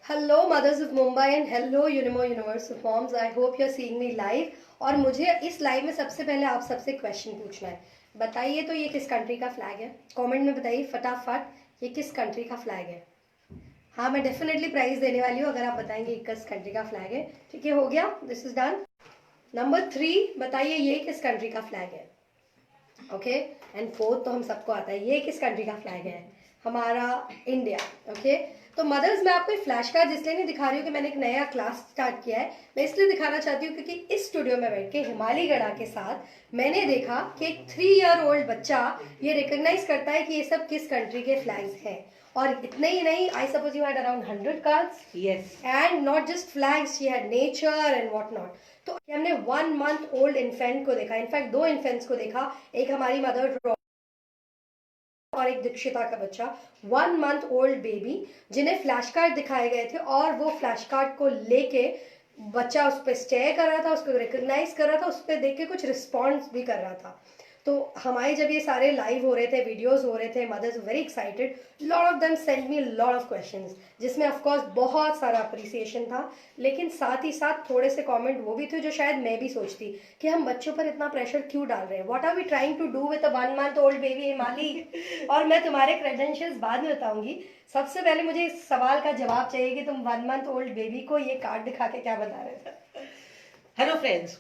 Hello mothers of Mumbai and hello यूनिमो universe of moms, I hope you are seeing me live. और मुझे इस live में सबसे पहले आप सबसे क्वेश्चन पूछना है। बताइए तो ये किस कंट्री का फ्लैग है? कमेंट में बताइए फटाफट, ये किस कंट्री का फ्लैग है। हाँ, मैं डेफिनेटली प्राइज देने वाली हूँ अगर आप बताएंगे किस कंट्री का फ्लैग है। ठीक है, हो गया, दिस इज डन। नंबर 3, बताइए ये किस कंट्री का फ्लैग है। ओके, एंड फोर्थ तो हम सबको आता है, ये किस कंट्री का फ्लैग है? हमारा इंडिया। ओके, तो मदर्स, मैं आपको एक फ्लैश कार्ड इसलिए नहीं दिखा रही हूँ कि मैंने एक नया क्लास स्टार्ट किया है। मैं इसलिए दिखाना चाहती हूँ क्योंकि इस स्टूडियो में बैठ के हिमालय गड़ा के साथ मैंने देखा कि एक 3 ईयर ओल्ड बच्चा ये रिकॉग्नाइज करता है कि ये सब किस कंट्री के फ्लैग्स हैं। और इतने ही नहीं, I suppose you had around 100 cards. Yes. And not just flags, she had nature and what not. तो हमने 1 मंथ ओल्ड इन्फेंट को देखा, इनफैक्ट 2 इन्फेंट्स को देखा। एक हमारी मदर और एक दीक्षिता का बच्चा, 1 मंथ ओल्ड बेबी, जिन्हें फ्लैश कार्ड दिखाए गए थे और वो फ्लैश कार्ड को लेके बच्चा उस पर स्टेयर कर रहा था, उसको रिकग्नाइज कर रहा था, उस पर देख के कुछ रिस्पॉन्स भी कर रहा था। तो हमारे जब ये सारे लाइव हो रहे थे, वीडियोस हो रहे थे, mothers very excited, lot of them send me lot of questions, जिसमें ऑफ कोर्स बहुत सारा अप्रिसिएशन था, लेकिन साथ ही साथ थोड़े से कमेंट वो भी थे जो शायद मैं भी सोचती कि हम बच्चों पर इतना प्रेशर क्यों डाल रहे हैं, what are we trying to do with a 1 month old baby Himali. और मैं तुम्हारे क्रेडेंशियल्स बाद में बताऊंगी। सबसे पहले मुझे इस सवाल का जवाब चाहिए कि तुम 1 मंथ ओल्ड बेबी को ये कार्ड दिखा के क्या बता रहे थे। Hello friends,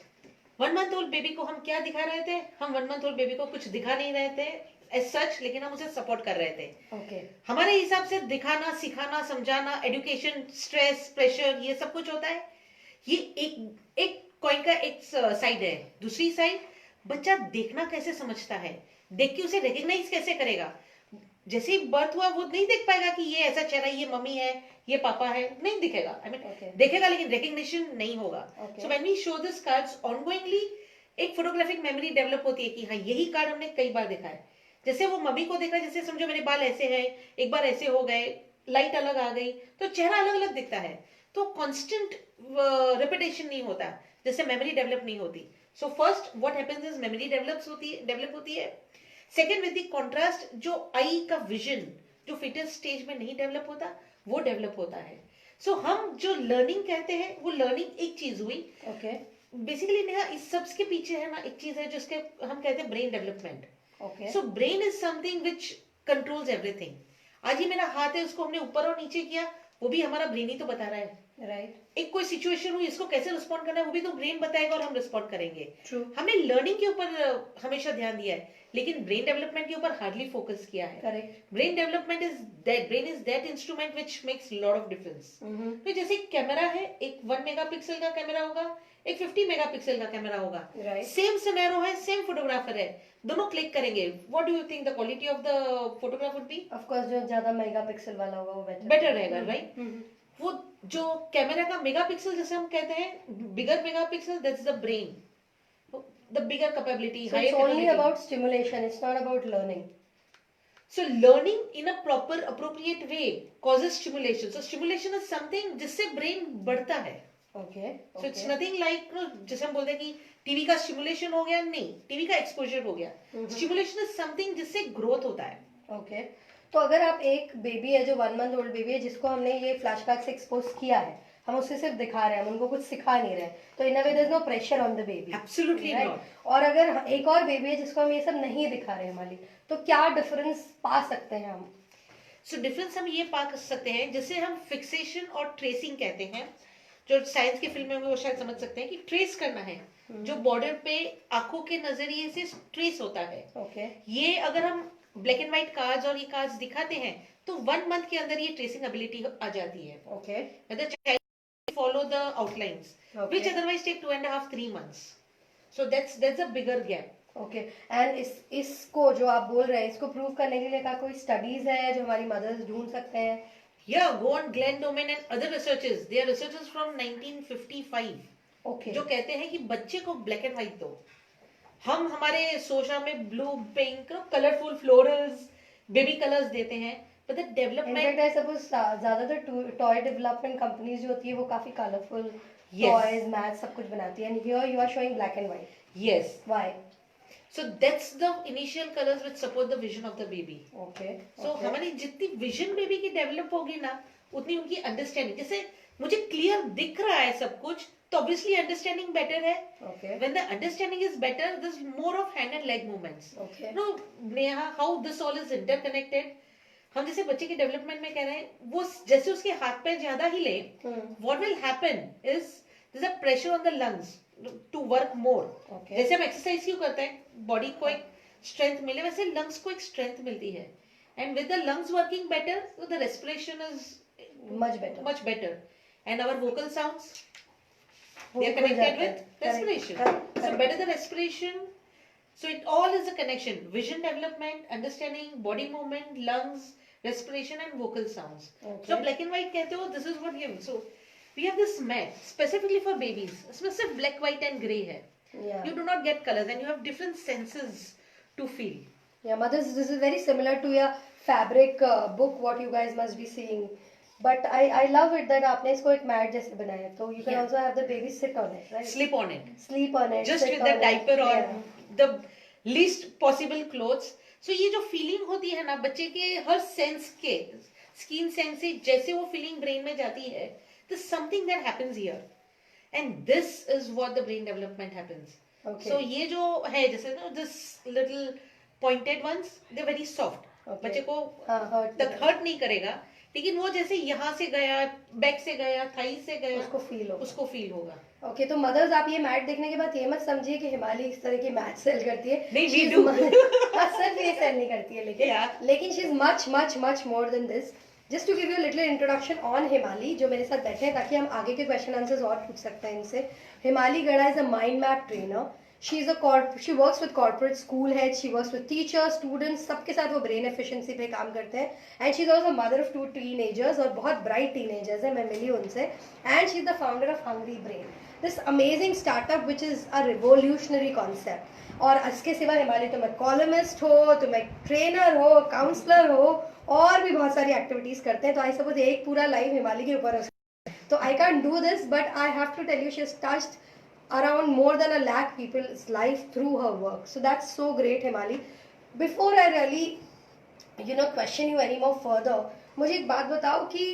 1 month old baby को हम क्या दिखा रहे थे? हम 1 मंथ ओल्ड बेबी को कुछ दिखा नहीं रहे थे एज सच, लेकिन हम उसे सपोर्ट कर रहे थे। ओके, हमारे हिसाब से दिखाना, सिखाना, समझाना, एजुकेशन, स्ट्रेस, प्रेशर, ये सब कुछ होता है। ये एक एक कॉइन का एक साइड है। दूसरी साइड, बच्चा देखना कैसे समझता है, देख के उसे रिकग्नाइज कैसे करेगा। जैसे ही बर्थ हुआ वो नहीं देख पाएगा कि ये ऐसा चेहरा, ये मम्मी है, ये पापा है, नहीं दिखेगा। आई मीन ओके, देखेगा लेकिन रिकग्निशन नहीं होगा। Okay, so when we show this cards ongoingly, एक फोटोग्राफिक मेमोरी डेवलप होती है कि हाँ, यही कार्ड हमने कई बार देखा है। जैसे वो मम्मी को देखा, जैसे समझो मेरे बाल ऐसे हैं, एक बार ऐसे हो गए, लाइट अलग आ गई, तो चेहरा अलग अलग दिखता है। तो कांस्टेंट रिपीटेशन नहीं होता, जैसे मेमोरी डेवलप नहीं होती। So first what happens is memory develop होती है। सेकेंड, विद द कॉन्ट्रास्ट, जो आई का विजन जो फिटनेस स्टेज में नहीं डेवलप होता, वो डेवलप होता है। सो हम जो लर्निंग कहते हैं, वो लर्निंग एक चीज हुई। ओके, बेसिकली नेहा, इस सब के पीछे है ना एक चीज है जिसके हम कहते हैं brain development. Okay, so brain is something which controls everything. आज ही मेरा हाथ है, उसको हमने ऊपर और नीचे किया, वो भी हमारा ब्रेन ही तो बता रहा है। राइट, एक कोई सिचुएशन हुई, इसको कैसे रिस्पॉन्ड करना है, वो भी तो ब्रेन बताएगा और हम रिस्पॉन्ड करेंगे। ट्रू, हमने लर्निंग के ऊपर हमेशा ध्यान दिया है, लेकिन ब्रेन डेवलपमेंट के ऊपर हार्डली फोकस किया है। Correct, brain development is that, brain is that instrument which makes lot of difference. तो जैसे कैमरा है, एक 1 मेगापिक्सल का कैमरा होगा, एक 50 मेगापिक्सल का कैमरा होगा। राइट, सेम सिनेरो है, सेम फोटोग्राफर है, दोनों क्लिक करेंगे, what do you think the quality of the photograph would be? Of course जो ज्यादा मेगापिक्सल वाला होगा वो बेटर रहेगा, राइट? हम्म, वो जो कैमरा का मेगापिक्सल, जैसे हम कहते हैं bigger megapixel, that's the brain, the bigger capability, so higher it's only capability. about stimulation, it's not about learning. So learning in a proper appropriate way causes stimulation. So stimulation is something जिससे brain बढ़ता है। Okay, So it's okay, nothing like, जैसे हम बोलते हैं कि TV का stimulation हो गया, नहीं, टीवी का एक्सपोजर हो गया। स्टिमुलेशन इज समथिंग जिससे ग्रोथ होता है। ओके। तो अगर आप एक बेबी है जो 1 मंथ ओल्ड बेबी है जिसको हमने ये फ्लैश कार्ड से एक्सपोज किया है, हम उससे सिर्फ दिखा रहे हैं, हम उनको कुछ सिखा नहीं रहे, तो in a way there is no pressure on the baby. Absolutely not. और अगर एक और बेबी है जिसको हम ये सब नहीं दिखा रहे हमारी, तो क्या डिफरेंस पा सकते हैं हम? सो डिफरेंस हम ये पा सकते हैं, जिसे हम फिक्सेशन और ट्रेसिंग कहते हैं। जो साइंस के फील्ड में वो शायद समझ सकते हैं कि ट्रेस करना है, जो बॉर्डर पे आंखों के नजरिए से ट्रेस होता है। ओके, ये अगर हम ब्लैक एंड व्हाइट कार्ड्स और ये कार्ड्स दिखाते हैं, तो 1 मंथ के अंदर ये ट्रेसिंग एबिलिटी आ जाती है। Okay, Whether child follow the outlines, Okay. which otherwise take 2.5-3 months. So that's a bigger gap. Okay. And इसको जो आप बोल रहे हैं, इसको प्रूव करने के लिए क्या कोई स्टडीज है जो हमारी मदर्स ढूंढ सकते हैं? Yeah, go on Glenn Doman and other researchers. They are researchers from 1955. Okay, जो कहते हैं कि बच्चे को ब्लैक एंड व्हाइट दो। हम हमारे सोशा में blue, pink, colourful florals, baby colours देते हैं, but the in fact development, I suppose ज्यादातर टॉय डेवलपमेंट कंपनीज जो होती है वो काफी कलरफुल Yes. टॉयज, मैथ, सब कुछ बनाती है, and here you are showing black and white. yes, why? So that's the initial colors which support the vision of the baby. Okay. So हमारी जितनी विजन बेबी की डेवलप होगी ना, उतनी उनकी अंडरस्टैंडिंग, जैसे मुझे क्लियर दिख रहा है सब कुछ, तो ऑब्वियसली अंडरस्टैंडिंग बेटर है. Okay. When the understanding is better, there's more of hand and leg movements. Okay. No, Neha, how this all is interconnected. हम जैसे बच्चे के डेवलपमेंट में कह रहे हैं, वो जैसे उसके हाथ पैर ज्यादा हिले, what will happen is there's a pressure on the lungs to work more. Okay. जैसे हम एक्सरसाइज क्यों करते हैं, बॉडी को एक स्ट्रेंथ मिले, वैसे लंग्स को एक स्ट्रेंथ मिलती है. And with the lungs working better, the respiration is much better. And our vocal sounds, they are connected with respiration. So better the respiration. So it all is a connection. Vision development, understanding, body movement, lungs, respiration and vocal sounds. Okay. So black and white कहते हो, this is what gives. So we have this mat specifically for babies. इसमें सिर्फ black, white and grey है. Yeah. You do not get colors and you have different senses to feel. Yeah, mothers, this is very similar to your fabric book what you guys must be seeing. But I love it that आपने इसको एक mat जैसे बनाया, तो you can also have the baby sit on it, right? Sleep on it. Sleep on it. Just sit with the on it. diaper or Yeah. the least possible clothes. So ये जो feeling होती है ना बच्चे के हर sense के, skin sense से जैसे वो फीलिंग ब्रेन में जाती है, this something that happens here. And this is what the brain development happens. Okay. So ये जो है जैसे ना this little pointed ones, they're very soft. Okay. बच्चे को hurt तक हर्ट नहीं करेगा, लेकिन वो जैसे यहाँ से गया, बैक से गया, थाई से गया, उसको फील होगा. ओके, तो मदर्स आप ये मैट देखने के बाद ये मत समझिए कि हिमाली इस तरह की मैट सेल करती है. नहीं, we do. सिर्फ ये सेल नहीं करती है, लेकिन she is much much much more than this. Just to give you little introduction on Himali, जो मेरे साथ बैठे हैं, ताकि हम आगे के क्वेश्चन आंसर्स और पूछ सकते हैं इनसे. हिमाली गड़ा is a mind map trainer. She works with corporate school heads, she works with teachers, students, सबके साथ वो brain efficiency पे काम करते हैं. And she's also mother of 2 teenagers और बहुत bright teenagers हैं, मैं मिली उनसे. And she's the founder of Hungry Brain, this amazing startup which is a revolutionary concept. और इसके सिवा हिमाली तुम एक columnist हो, तुम एक trainer हो, counselor हो, और भी बहुत सारी activities करते हैं. तो I suppose एक पूरा live हिमाली के ऊपर है. तो I can't do this, but I have to tell you she has touched around more than 1 lakh people's life through her work. So that's so great, Himali. Before I really question you any more further, मुझे एक बात बताओ कि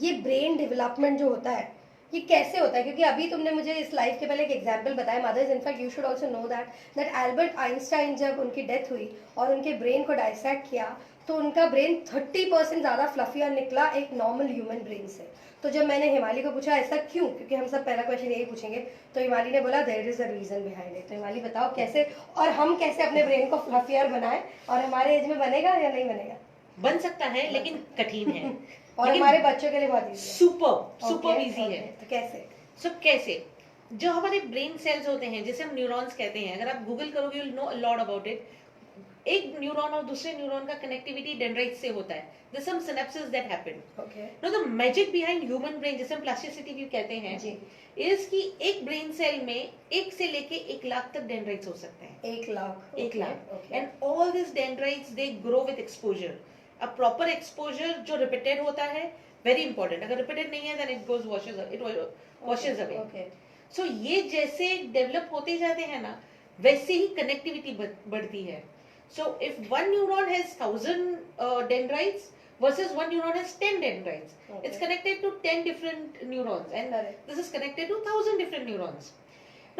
ये brain development जो होता है ये कैसे होता है, क्योंकि अभी तुमने मुझे इस लाइफ के पहले एक एग्जांपल बताया mothers. In fact you should also know that Albert Einstein जब उनकी डेथ हुई और उनके ब्रेन को डाइसेक्ट किया, तो उनका ब्रेन 30% ज़्यादा फ्लफियर निकला एक नॉर्मल ह्यूमन ब्रेन से. तो जब मैंने हिमाली को पूछा ऐसा क्यों, क्योंकि हम सब पहला क्वेश्चन यही पूछेंगे, तो हिमाली ने बोला there is a reason behind it. तो हिमाली बताओ कैसे, और हम कैसे अपने ब्रेन को फ्लफियर बनाएं, और हमारे एज में बनेगा या नहीं बनेगा? बन सकता है, लेकिन कठिन है. और हमारे बच्चों के लिए बहुत इजी है. सुपर इजी है. तो कैसे? कैसे जो हमारे ब्रेन सेल्स होते हैं, जैसे हम न्यूरॉन्स कहते हैं, अगर आप गूगल करोगे you will know a lot about it. एक न्यूरॉन और दूसरे न्यूरॉन का कनेक्टिविटी डेंड्राइट से होता है. There's some synapses that happen. Okay. Now the magic behind human brain, जिसे हम प्लास्टिसिटी भी कहते हैं, is कि एक ब्रेन सेल में 1 से लेके 1 लाख तक डेंड्राइट्स हो सकते हैं. 1 lakh. And all these dendrites they grow with exposure. A proper exposure जो repeated होता है, very important. अगर repeated नहीं है then it washes away. Okay. So ये जैसे डेवलप होते जाते हैं ना, वैसे ही कनेक्टिविटी बढ़ती है. So if one neuron has 1000 dendrites versus one neuron has 10 dendrites, it's connected to 10 different neurons, and this is connected to 1000 different neurons.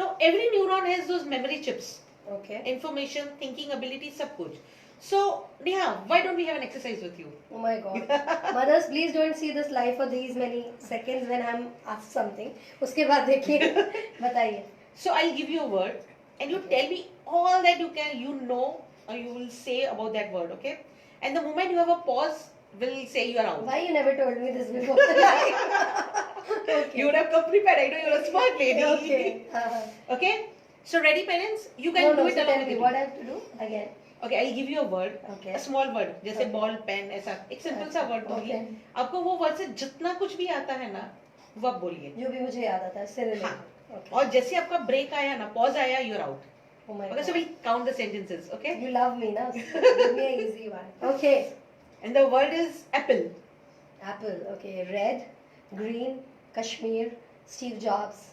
Now every neuron has those memory chips. Okay. Information, thinking ability, सब कुछ. So Neha, why don't we have an exercise with you? Oh my God. Mothers, please don't see this live for these many seconds when I'm asked something. उसके बाद देखिए. बताइए. So I'll give you a word, and you tell me all that you know. Or you will say about that word, okay? And the moment you have a pause, we'll say you are out. Why you never told me this before? Okay. You would have come prepared. I know you're a smart lady. Okay. Okay? So ready, parents? You can do it so along tell with me me. what I have to do again. Okay, I'll give you a word. Okay. A small word. जैसे ball, pen, ऐसा. एक simple सा word दूंगी. आपको वो word से जितना कुछ भी आता है ना, वो आप बोलिए. जो भी मुझे याद आता है, उससे related. Okay. और जैसे आपका break आया ना, pause आया, you're out. Oh my Okay, God. so we'll count the sentences, okay? You love me, na? Give me an easy one. Okay. And the word is apple. Apple. Okay. Red, green, Kashmir, Steve Jobs,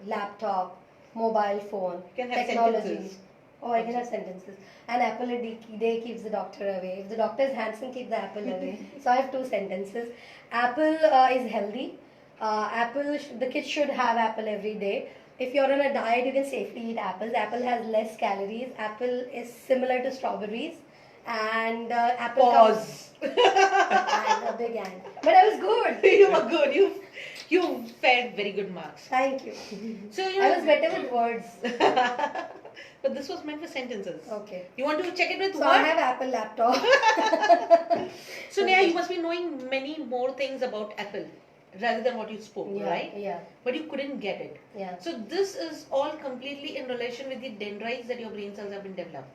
laptop, mobile phone, You can have technology. sentences. Oh, I can have sentences. An apple a day keeps the doctor away. If the doctor is handsome, keep the apple away. So I have two sentences. Apple is healthy. The kids should have apple every day. If you're on a diet, you can safely eat apples. Apple has less calories. Apple is similar to strawberries. And apple comes and a big and. But I was good. You were good. You fared very good marks. Thank you. So I was better with words. But this was meant for sentences. Okay. You want to check it with So what? I have Apple laptop. So Neha, you must be knowing many more things about Apple rather than what you spoke, Yeah, right? yeah. But you couldn't get it. Yeah. So this is all completely in relation with the dendrites that your brain cells have been developed.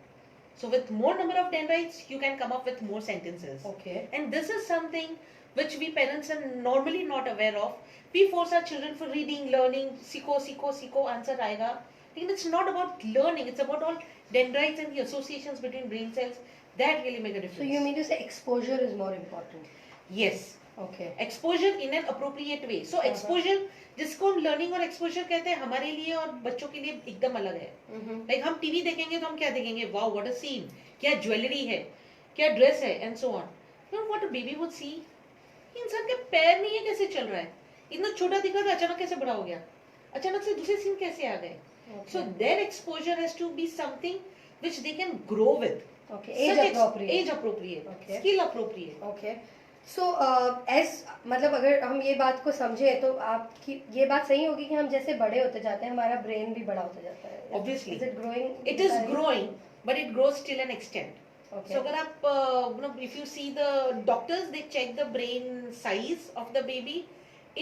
So with more number of dendrites, you can come up with more sentences. Okay. And this is something which we parents are normally not aware of. We force our children for reading, learning, siko, answer aega. And it's not about learning, it's about all dendrites and the associations between brain cells that really make a difference. So you mean to say exposure is more important? Yes. Okay. Exposure in an appropriate way so exposure जिसको हम learning और exposure कहते हैं हमारे लिए और बच्चों के लिए एकदम अलग है लाइक हम टीवी देखेंगे तो हम क्या देखेंगे वाओ व्हाट अ सीन क्या ज्वेलरी है क्या ड्रेस है and so on you what a baby would see इंसान के पैर नहीं है कैसे चल रहा है इतना छोटा दिखा था अचानक कैसे बड़ा हो गया अचानक से दूसरे सीन कैसे आ गए so there exposure has to be something which they can grow with age appropriate skill appropriate okay so मतलब अगर हम ये बात को समझे तो आपकी ये बात सही होगी कि हम जैसे बड़े होते जाते हैं हमारा ब्रेन भी बड़ा होता जाता है obviously is it growing it is growing but it grows till an extent Okay. So अगर आप if you see the doctors they check the brain size of the baby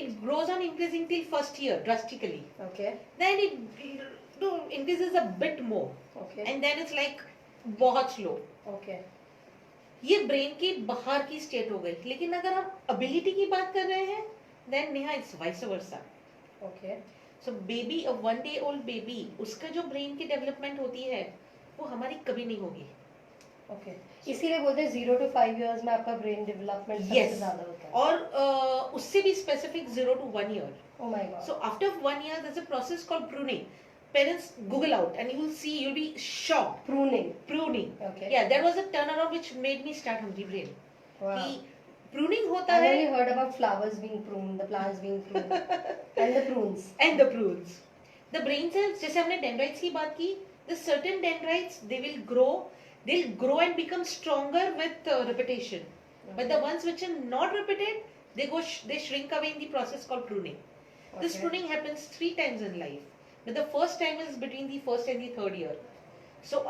it grows on increasing till first year drastically Okay. then it increases a bit more Okay. and then it's like बहुत slow Okay. ये brain की बाहर की state हो गई लेकिन अगर हम एबिलिटी की बात कर रहे हैं then Neha it's vice versa Okay. So baby a 1 day old baby उसका जो ब्रेन की डेवलपमेंट होती है वो हमारी कभी नहीं होगी Okay. इसीलिए बोलते हैं 0 to 5 years में आपका ब्रेन डेवलपमेंट सबसे Yes. ज्यादा होता है और उससे भी specific 0 to 1 year Oh my god. so after 1 year there's a process called pruning parents google out and you will see you'll be shocked pruning. pruning Okay. yeah that was a turnaround which made me start hungry brain Wow. कि pruning होता I've है only heard about flowers being pruned, the plants being pruned, and the prunes. and the prunes the brain cells जैसे हमने dendrites की बात की the certain dendrites they'll grow and become stronger with repetition but the ones which are not repeated they shrink away in the process called pruning this Okay. pruning happens 3 times in life but the first time is between the first and the third year so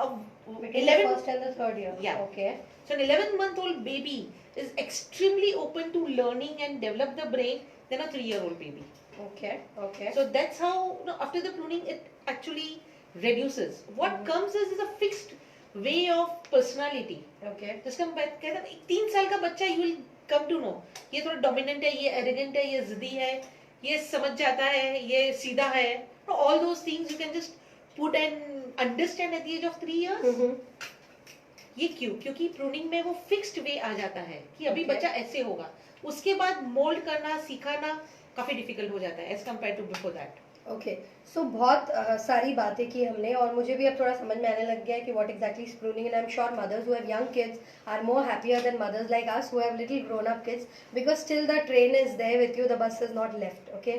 Between 11 the first and the third year. Yeah. Okay. so an 11-month-old baby is extremely open to learning and develop the brain than a 3-year-old baby Okay. Okay. so that's how after the pruning it actually reduces what comes is a fixed way of personality Okay. जिसका हम कहते हैं 3 साल का बच्चा you will come to know ये थोड़ा dominant है ये एरोगेंट है ये जिद्दी है ये समझ जाता है ये सीधा है all those things you can just put and understand at the age of 3 years ये क्यों क्योंकि प्रूनिंग में वो फिक्स्ड वे आ जाता है कि अभी Okay. बच्चा ऐसे होगा उसके बाद मोल्ड करना सिखाना काफी डिफिकल्ट हो जाता है as compared to before that okay so बहुत सारी बातें की हमने और मुझे भी अब थोड़ा समझ में आने लग गया है कि what exactly is pruning and I am sure mothers who have young kids are more happier than mothers like us who have little grown up kids because still the train is there with you the bus is not left okay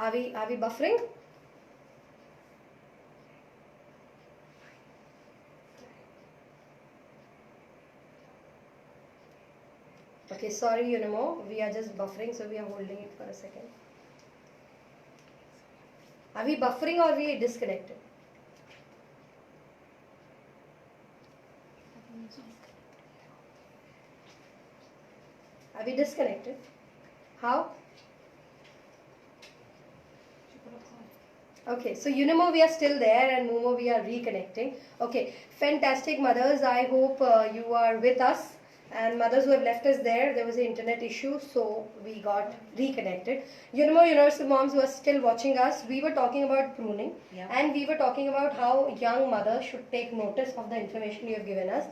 are we buffering Okay, sorry, we are just buffering, so we are holding it for a second. Are we buffering or are we disconnected? Are we disconnected? How? Okay, so Unimo we are still there and Momo we are reconnecting. Okay, fantastic mothers. I hope you are with us. And mothers who have left us there was an internet issue, so we got reconnected. Unimo Universal Moms who are still watching us, we were talking about pruning, Yeah. and we were talking about how young mothers should take notice of the information you have given us.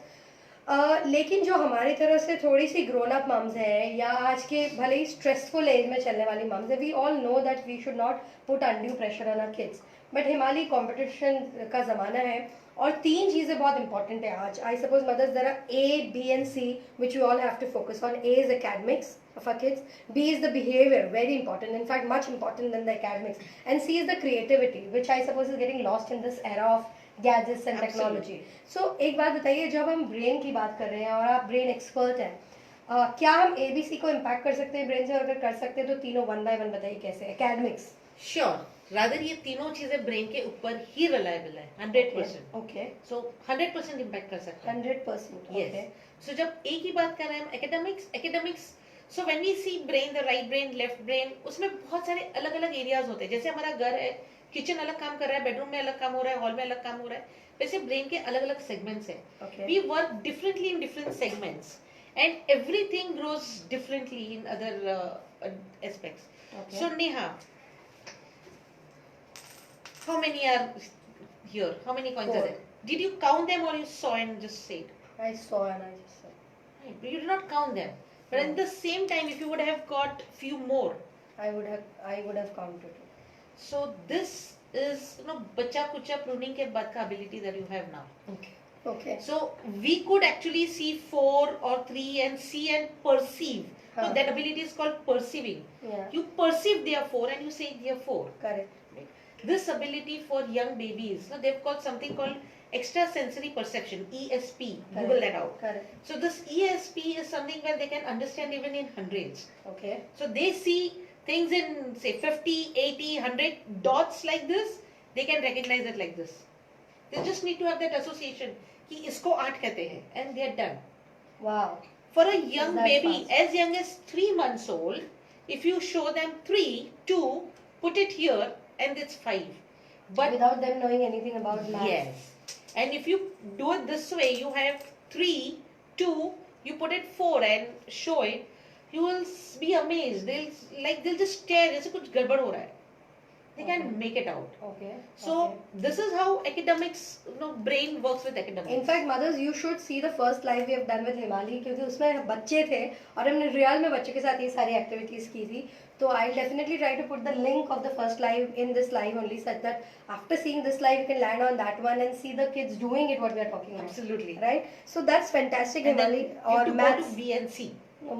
लेकिन जो हमारी तरह से थोड़ी सी grown up mums हैं या आज के भले ही स्ट्रेसफुल एज में चलने वाली मम्स हैं, we all know that we should not put undue pressure on our kids. But Himalaya competition का ज़माना है और 3 चीज़ें बहुत इंपॉर्टेंट है आज. I suppose mothers there are A, B and C which you all have to focus on. A is academics of our kids. B is the behavior, very important. In fact, much important than the academics. And C is the creativity, which I suppose is getting lost in this era of gadgets and technology. So एक बात बताइए, जब हम brain की बात कर रहे हैं और आप ब्रेन एक्सपर्ट हैं, क्या हम ABC को इम्पैक्ट कर सकते हैं ब्रेन से? और अगर कर सकते हैं तो तीनों वन बाय वन बताइए कैसे. एकेडमिक्स. श्योर. रादर ये तीनों चीजें ब्रेन के ऊपर ही रिलायबल है 100%. ओके. सो 100% इम्पैक्ट कर सकता है. 100%. Yes. ओके. So जब एक ही बात कर रहे हैं हम academics, so when we see brain, the right brain, left brain, उसमें बहुत सारे अलग अलग एरियाज होते हैं. जैसे हमारा घर है, किचन अलग काम कर रहा है, बेडरूम में अलग काम हो रहा है, हॉल में अलग काम हो रहा है, वैसे ब्रेन के अलग अलग सेगमेंट्स हैं. Okay. We work differently in different segments and everything grows differently in other aspects. Okay. So Neha, how many are here? How many coins are 4. there? Did you count them or you saw and just said? I saw and I just said. Right, but you did not count them. But at the same time, if you would have got few more, I would have counted it. so this is bacha kucha pruning ke baad ka ability that you have now. Okay. Okay. So we could actually see 4 or 3 and see and perceive. So Huh. that ability is called perceiving. Yeah. You perceive they are 4 and you say they are 4. Correct. This ability for young babies, they've got something called extrasensory perception, ESP. Google that out. Correct. So this ESP is something where they can understand even in hundreds. Okay. So they see things in say 50, 80, 100 dots like this, they can recognize it like this. They just need to have that association कि इसको 8 कहते हैं and they are done. Wow. For a young That's baby fast. as young as 3 months old, if you show them 3, 2, put it here and it's 5. But Without them knowing anything about math. yes. And if you do it this way, you have 3, 2, you put it 4 and show it, you will be amazed. They'll just stare. जैसे कुछ गड़बड़ हो रहा है. They can make it out. Okay. So this is how academics, brain works with academics. In fact, mothers, you should see the first live we have done with Himali क्योंकि उसमें बच्चे थे और हमने रियल में बच्चों के साथ ये सारी एक्टिविटीज की थी. So I'll definitely try to put the link of the first live in this live only, such that after seeing this live, you can land on that one and see the kids doing it what we are talking about. Absolutely. Right? So that's fantastic, And then Himali. you और have to go maths. to B and C.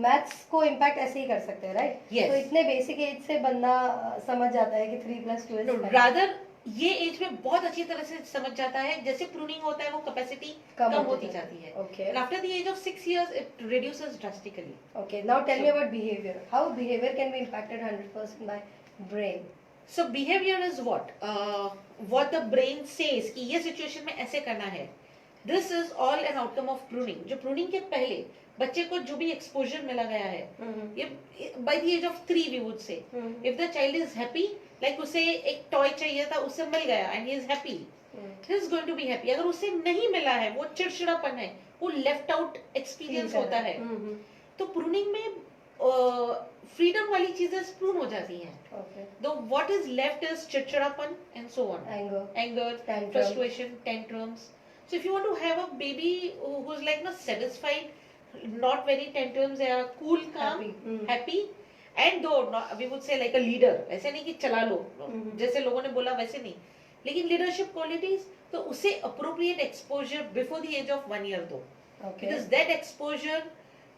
Maths को impact ऐसे ही कर सकते हैं, right? Yes. तो इतने basic as से बंदा समझ जाता है कि 3 + 2 No, is rather ये एज में बहुत अच्छी तरह से समझ जाता है. जैसे प्रूनिंग होता है वो कैपेसिटी कम होती जाती है. Okay. And after the age of 6 years, it reduces drastically. Okay, now tell me about behavior. How behavior can be impacted 100% by brain? So behavior is what the brain says कि ये situation में ऐसे करना है. This is all an outcome of pruning. जो pruning के पहले बच्चे को जो भी exposure मिला गया है, ये by the age of 3 we would say, if the child is happy, like उसे एक toy चाहिए था, उसे मिल गया and he is happy, he is going to be happy. अगर उसे नहीं मिला है, वो चिड़चिड़ापन है, वो left out experience होता है. तो pruning में freedom वाली चीजें prune हो जाती हैं. Okay. Though what is left is चिड़चिड़ापन and so on. Anger, Tantrum. frustration, tantrums. So if you want to have a baby who's like not satisfied, not very tantrums, they are cool, calm, happy, and though not, we would say like a leader. ऐसे नहीं कि चला लो, जैसे लोगों ने बोला वैसे नहीं. लेकिन leadership qualities, तो उसे appropriate exposure before the age of 1 year दो. Okay. Because that exposure,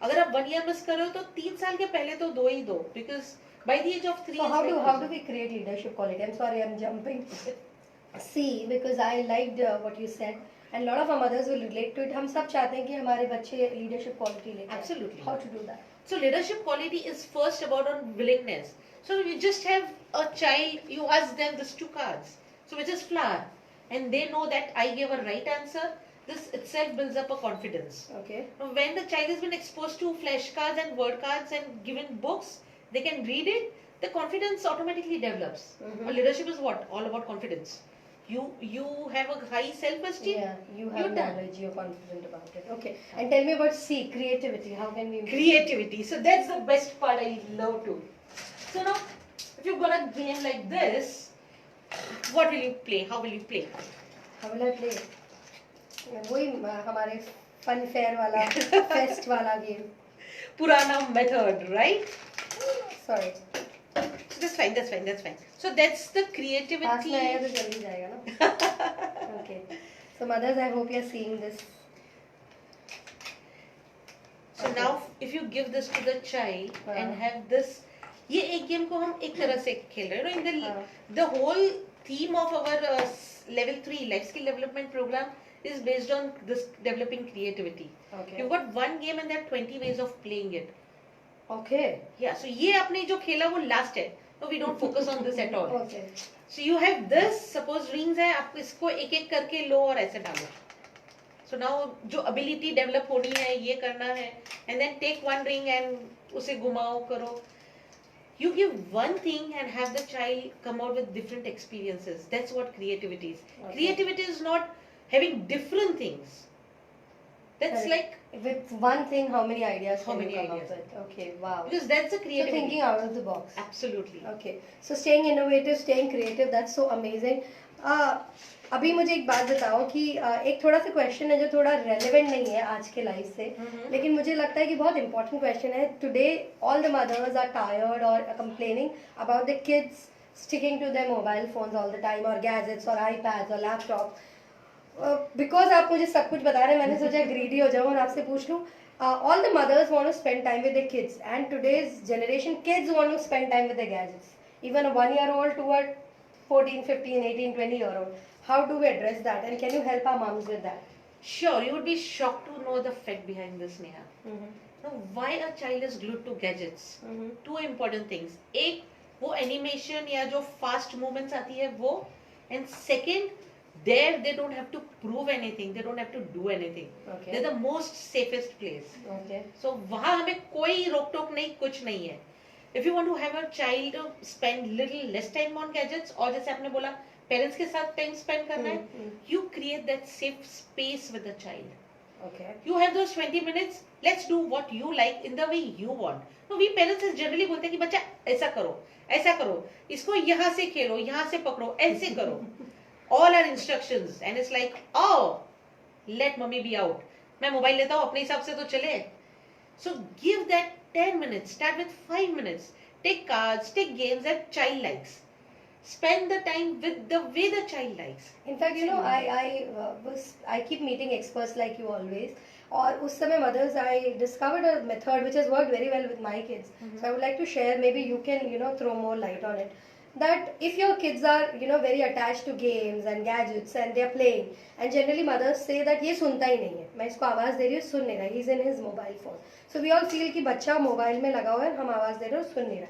अगर आप 1 year मिस करो तो 3 साल के पहले तो दो ही दो. Because by the age of 3. So how do we create leadership quality? I'm sorry, I'm jumping. See, because I liked what you said. And a lot of our mothers will relate to it. हम सब चाहते हैं कि हमारे बच्चे leadership quality लेके आए. Absolutely. How to do that? So leadership quality is first about on willingness. So you just have a child, you ask them these 2 cards. So which is flower, and they know that I gave a right answer. This itself builds up a confidence. Okay. Now, when the child has been exposed to flashcards and word cards and given books, they can read it. The confidence automatically develops. Leadership is what? All about confidence. You have a high self-esteem. Yeah, you have You're done. knowledge, you're confident about it. Okay. And tell me about C, creativity. How can we improve? Creativity. So that's the best part I love to. So now, if you've got a game like this, what will you play? How will you play? How will I play? वही हमारे fun fair वाला fest वाला game. Purana method, right? Sorry. So that's fine, that's fine, that's fine. So that's the pass creativity. में आएगा तो जल्दी जाएगा ना. Okay. So mothers, I hope you're seeing this. So Okay. now if you give this to the child हाँ. and have this, ये एक game को हम एक तरह से खेल रहे हैं. In हाँ. the whole theme of our level 3 life skill development program is based on this developing creativity. Okay. You've got one game and there are 20 ways of playing it. Okay. Yeah, so ये आपने जो खेला वो last है. So we don't focus on this at all. Okay. So you have this, suppose rings है, आप इसको एक एक करके लो और ऐसे डालो. So now जो ability develop होनी है ये करना है, and then take one ring and उसे घुमाओ करो. You give one thing and have the child come out with different experiences. That's what creativity is. Okay. Creativity is not having different things. That's Correct. like, With one thing, how many ideas How can many you come ideas? up with? Okay, wow. because that's the So creativity. thinking out of the box. Absolutely. Okay. So staying innovative, staying creative, that's so amazing. अभी मुझे एक बात बताओ कि एक थोड़ा सा question है जो थोड़ा रेलेवेंट नहीं है आज के लाइफ से, लेकिन मुझे लगता है कि बहुत इंपॉर्टेंट क्वेश्चन है. Today all the mothers are tired और complaining about the kids sticking to their mobile phones all the time और गैजेट्स और आईपैड्स और लैपटॉप. बिकॉज आप मुझे सब कुछ बता रहे हैं, मैंने सोचा ग्रीडी हो जाऊँ और आपसे पूछ लूँ. All the mothers want to spend time with their kids, and today's generation kids want to spend time with their gadgets. Even a 1-year-old to a 14, 15, 18, 20-year-old. How do we address that, and can you help our moms with that? Sure, you would be shocked to know the fact behind this, Neha. Mm-hmm. Now, why a child is glued to gadgets? Mm-hmm. Two important things. एक, वो animation या जो fast movements आती है वो, and second, there they don't have to prove anything, they don't have to do anything. Okay. They're the most safest place. Okay. So वहाँ हमें कोई रोक टोक नहीं, कुछ नहीं है. If you want to have a child spend little less time on gadgets, और जैसे आपने बोला parents के साथ time spend करना है, you create that safe space with the child. Okay. You have those 20 minutes, let's do what you like in the way you want. No, we parents generally बोलते हैं कि बच्चा ऐसा करो, इसको यहाँ से खेलो, यहाँ से पकड़ो, ऐसे करो. All our instructions, and it's like, oh, let mommy be out. मैं मोबाइल लेता हूँ अपने हिसाब से तो चले. So give that 10 minutes, start with 5 minutes. Take cards, take games that child likes. Spend the time with the way the child likes. In fact, you know, I keep meeting experts like you always. और उस समय mothers, I discovered a method which has worked very well with my kids. So I would like to share. Maybe you can, throw more light on it. That if your kids are, very attached to games and gadgets and they are playing, and generally mothers say that ये सुनता ही नहीं है, मैं इसको आवाज दे रही हूँ सुन नहीं रहा, he's in his mobile phone. So we all feel कि बच्चा मोबाइल में लगा हुआ है, हम आवाज दे रहे हो सुन नहीं रहा.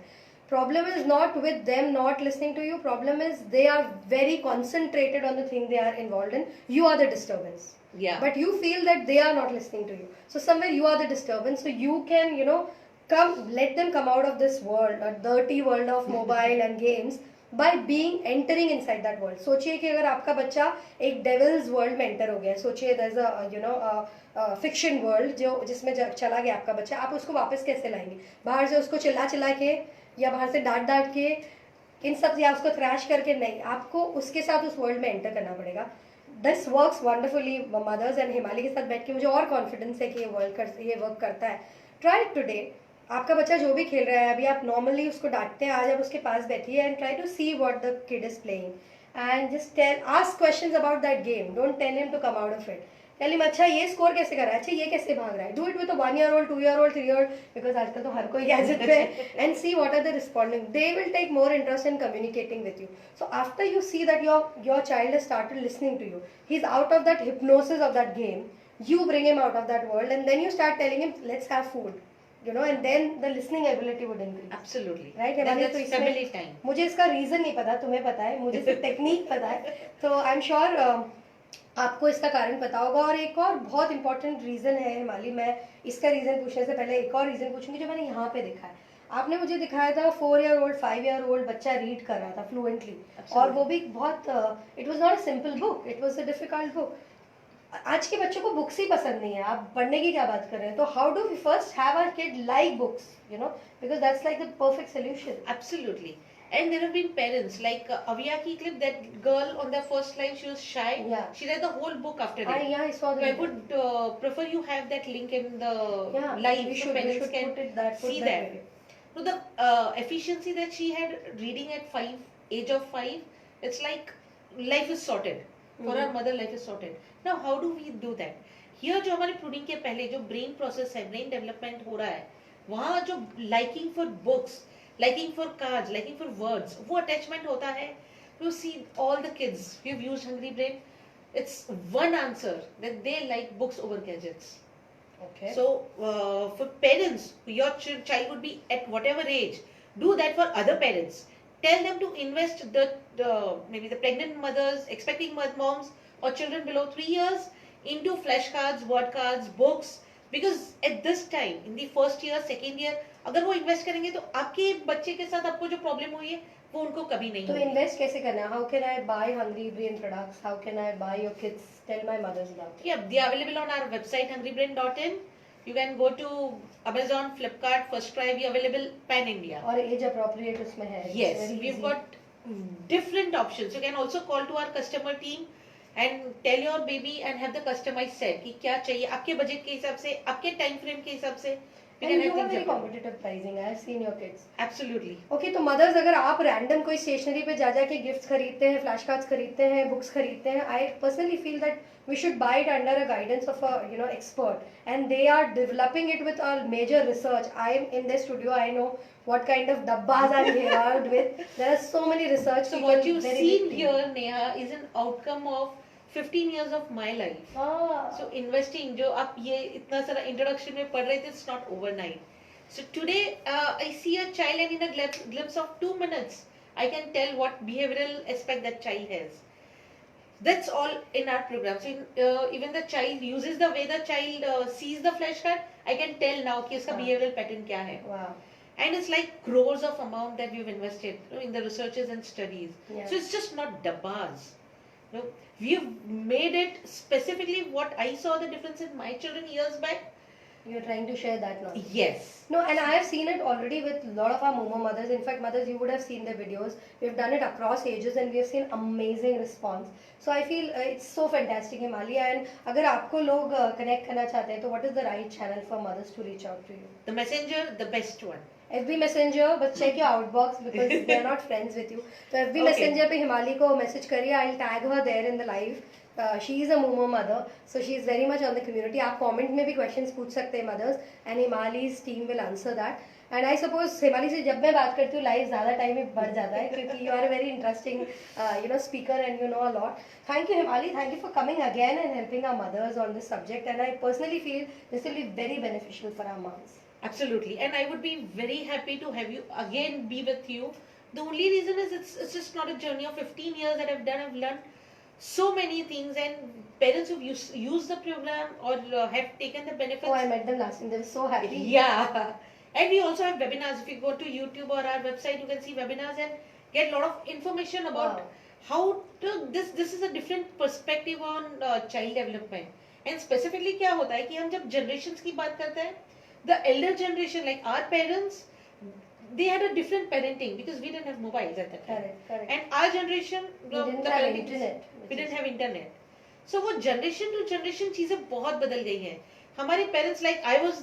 Problem is not with them not listening to you. Problem is they are very concentrated on the thing they are involved in. You are the disturbance. Yeah. But you feel that they are not listening to you. So somewhere you are the disturbance. So you can, let them come out of this world, a dirty world of mobile and games, by entering inside that world. सोचिए कि अगर आपका बच्चा एक devil's world में enter हो गया, सोचिए there's a fiction world जिसमें चला गया आपका बच्चा, आप उसको वापस कैसे लाएंगे? बाहर से उसको चिल्ला के या बाहर से डांट के इन सब या उसको थ्रैश करके नहीं, आपको उसके साथ उस वर्ल्ड में एंटर करना पड़ेगा. This works wonderfully. Mothers and हिमाली के साथ बैठ के मुझे और कॉन्फिडेंस है कि ये वर्क करता है. Try it today. आपका बच्चा जो भी खेल रहा है अभी, आप नॉर्मली उसको डांटते हैं, आज आप उसके पास बैठिए and try to see what the kid is playing and just ask questions about that game. Don't tell him to come out of it. Tell him अच्छा ये स्कोर कैसे कर रहा है, अच्छा ये कैसे भाग रहा है. Do it with a 1-year-old, 2-year-old, 3-year-old, because आजकल तो हर कोई गैजेट पे and see what are the responding. They will take more interest in communicating with you. So after you see that your child has started listening to you, he is out of that hypnosis of that game, you bring him out of that world and then you start telling him let's have food, and then the listening ability would increase. Absolutely. Right? Then तो that's family time. मुझे इसका reason नहीं पता, तुम्हें पता है, मुझे सिर्फ टेक्निक पता है. तो आई एम श्योर आपको इसका कारण पता होगा. और एक और बहुत इंपॉर्टेंट रीजन है हिमाली, मैं इसका रीजन पूछने से पहले एक और रीजन पूछूंगी जो मैंने यहाँ पे देखा है. आपने मुझे दिखाया था 4-year-old 5-year-old बच्चा रीड कर रहा था फ्लुएंटली, और वो भी बहुत it was not a simple book, it was a difficult book. आज के बच्चों को बुक्स ही पसंद नहीं है, आप पढ़ने की क्या बात कर रहे हैं. तो how do we first have our kid like books, because that's like the perfect solution. Absolutely. And there have been parents like Aviyaki clip, that girl on the first line, she was shy. Yeah. She read the whole book after it. Yeah, I saw So that. I would prefer you have that link in the Yeah, live we so should parents can put see that that. video. So the efficiency that she had reading at age of 5, it's like life is sorted. For our mother, life is sorted. Now, how do we do that? Here जो हमारे प्रूडिंग के पहले जो brain process है, brain development हो रहा है, वहाँ जो liking for books, liking for cards, liking for words, वो attachment होता है. You see all the kids who've used Hungry Brain, it's one answer that they like books over gadgets. Okay. So for parents, your child would be at whatever age, do that for other parents. Tell them to invest maybe the pregnant mothers, expecting moms, or children below 3 years into flashcards, word cards, books. Because at this time, in the first year, second year, अगर वो invest करेंगे तो आपके बच्चे के साथ आपको जो प्रॉब्लम हुई है वो उनको कभी नहीं तो होगी. इन्वेस्ट कैसे करना है? How can I buy hungry brain products? How can I buy your kids? Tell my mothers about it. Yeah, they are available on our website hungrybrain.in. You can go to Amazon, Flipkart, First Cry. We are available pan India. और age appropriate उसमें है. It's Yes, very we've easy. got different options. You can also call to our customer team and tell your baby and have the customized set कि क्या चाहिए आपके budget के हिसाब से, आपके टाइम फ्रेम के हिसाब से. We And can you have have things very available. competitive pricing. I have seen your kids. Absolutely. Okay तो मदर्स अगर आप रैंडम कोई स्टेशनरी पे जा जाके गिफ्ट्स खरीदते हैं, फ्लैश कार्ड्स खरीदते हैं, बुक्स खरीदते हैं, I personally feel that we should buy it under a guidance of a expert and they are developing it with a major research. I am in the studio, I know what kind of dabbas I'm here with. There are so many research. So people, what you've very seen big thing. here, Neha, is an outcome of 15 years of my life. Ah. So investing जो आप ये इतना सारा introduction में पढ़ रहे थे, it's not overnight. So today I see a child and in a glimpse of 2 minutes, I can tell what behavioral aspect that child has. That's all in our program. So even the child uses the way the child sees the flashcard, I can tell now कि इसका behavioral pattern क्या है. Wow. And it's like crores of amount that we've invested in the researches and studies. Yeah. So it's just not dabbas. We've made it specifically what I saw the difference in my children years back. You're trying to share that knowledge. Yes. No, and I have seen it already with a lot of our Momo mothers. In fact, mothers, you would have seen the videos. We've done it across ages and we have seen amazing response. So I feel it's so fantastic, Himalia. And अगर आपको लोग connect करना चाहते हैं, तो what is the right channel for mothers to reach out to you? The messenger, the best one. FB Messenger, but check your outbox because they are not friends with you. So FB Okay. Messenger पे हिमाली को message करिए. I'll tag her there in the live. She is a Momo mother, so she is very much on the community. आप comment में भी questions पूछ सकते हैं mothers, and Himali's team will answer that. And I suppose हिमाली से जब मैं बात करती हूँ live ज़्यादा time में बढ़ जाता है क्योंकि you are a very interesting speaker and you know a lot. Thank you Himali, thank you for coming again and helping our mothers on this subject. And I personally feel this will be very beneficial for our moms. Absolutely. And I would be very happy to have you again be with you. The only reason is it's just not a journey of 15 years that I've done. I've learned so many things, and parents who've used the program or have taken the benefits. Oh, I met them last time. They were so happy. Yeah. And we also have webinars. If you go to YouTube or our website, you can see webinars and get a lot of information about how to, this is a different perspective on child development. And specifically क्या होता है कि हम जब generations की बात करते हैं, the elder generation, like our parents, they had a different parenting because we didn't have mobiles at that time. Correct. And our generation, We didn't have internet. We didn't have internet. So वो generation to generation चीजें बहुत बदल गई हैं. हमारे parents, like I was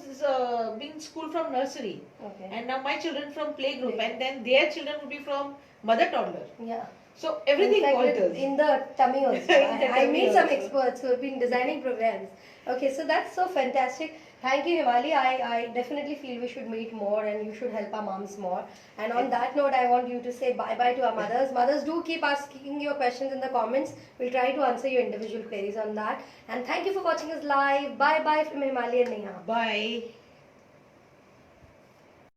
being schooled from nursery, Okay. and now my children from playgroup, and then their children will be from mother toddler. Yeah. So everything In fact, alters. in the tummy also. In the I tummy meet some also. experts who have been designing programs. Okay, so that's so fantastic. Thank you, Himali. I definitely feel we should meet more and you should help our moms more. And on that note, I want you to say bye-bye to our mothers. Mothers, do keep asking your questions in the comments. We'll try to answer your individual queries on that. And thank you for watching us live. Bye-bye from Himali and Neha. Bye.